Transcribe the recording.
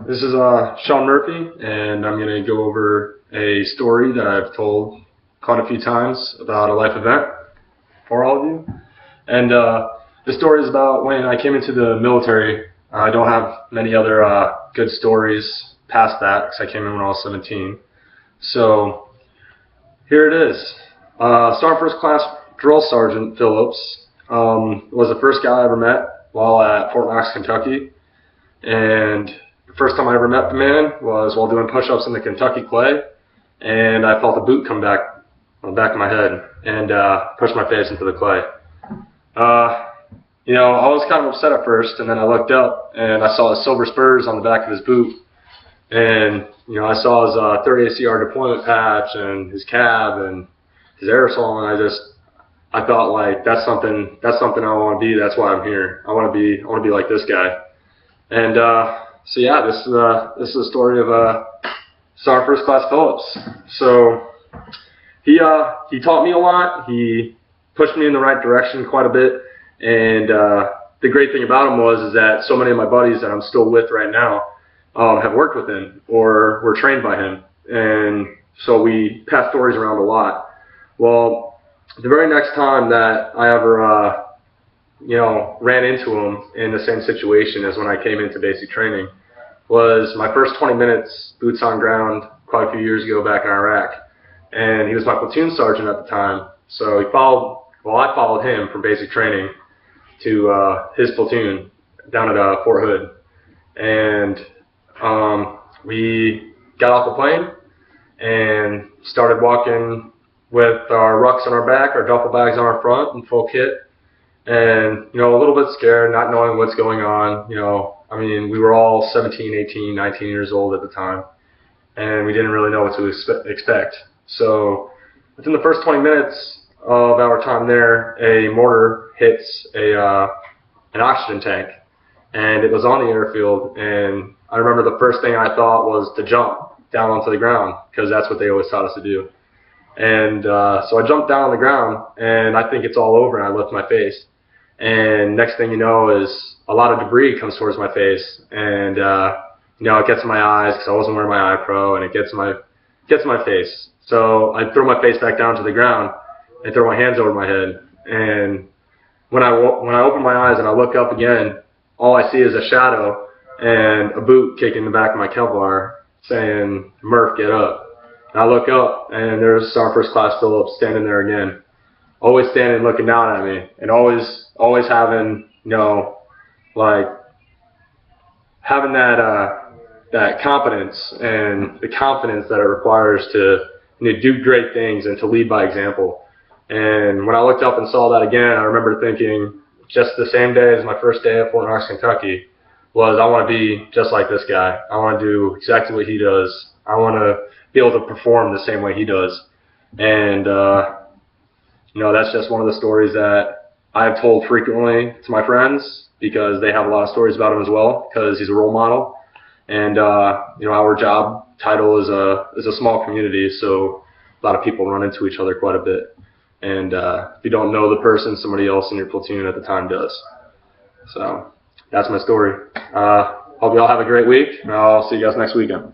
This is Sean Murphy, and I'm going to go over a story that I've told quite a few times about a life event for all of you. And the story is about when I came into the military. I don't have many other good stories past that because I came in when I was 17. So here it is. Sergeant First Class Drill Sergeant Phillips was the first guy I ever met while at Fort Knox, Kentucky. And the first time I ever met the man was while doing push-ups in the Kentucky clay, and I felt a boot come back on the back of my head and pushed my face into the clay. I was kind of upset at first, and then I looked up and I saw his silver spurs on the back of his boot, and I saw his 30 ACR deployment patch and his cab and his aerosol, and I thought, like, that's something I want to be. That's why I'm here. I want to be like this guy. And so yeah, this is the story of Sergeant First Class Phillips. So he taught me a lot. He pushed me in the right direction quite a bit. And the great thing about him is that so many of my buddies that I'm still with right now have worked with him or were trained by him. And so we pass stories around a lot. Well, the very next time that I ever ran into him in the same situation as when I came into basic training was my first 20 minutes boots on ground quite a few years ago back in Iraq. And he was my platoon sergeant at the time. So I followed him from basic training to his platoon down at Fort Hood. And we got off the plane and started walking with our rucks on our back, our duffel bags on our front in full kit. And, a little bit scared, not knowing what's going on. We were all 17, 18, 19 years old at the time, and we didn't really know what to expect. So within the first 20 minutes of our time there, a mortar hits an oxygen tank, and it was on the airfield. And I remember the first thing I thought was to jump down onto the ground, because that's what they always taught us to do. And so I jumped down on the ground, and I think it's all over, and I lift my face. And next thing you know is a lot of debris comes towards my face, and it gets in my eyes because I wasn't wearing my eye pro, and it gets in my face. So I throw my face back down to the ground and throw my hands over my head. And when I open my eyes and I look up again, all I see is a shadow and a boot kicking the back of my Kevlar saying, "Murph, get up." And I look up, and there's Sergeant First Class Phillips standing there again, always standing looking down at me, and always having, having that competence and the confidence that it requires to do great things and to lead by example. And when I looked up and saw that again, I remember thinking, just the same day as my first day at Fort Knox, Kentucky, I want to be just like this guy. I want to do exactly what he does. I want to be able to perform the same way he does. And that's just one of the stories that I've told frequently to my friends, because they have a lot of stories about him as well, because he's a role model. And our job title is a small community, so a lot of people run into each other quite a bit. And if you don't know the person, somebody else in your platoon at the time does. So that's my story. Hope you all have a great week, and I'll see you guys next weekend.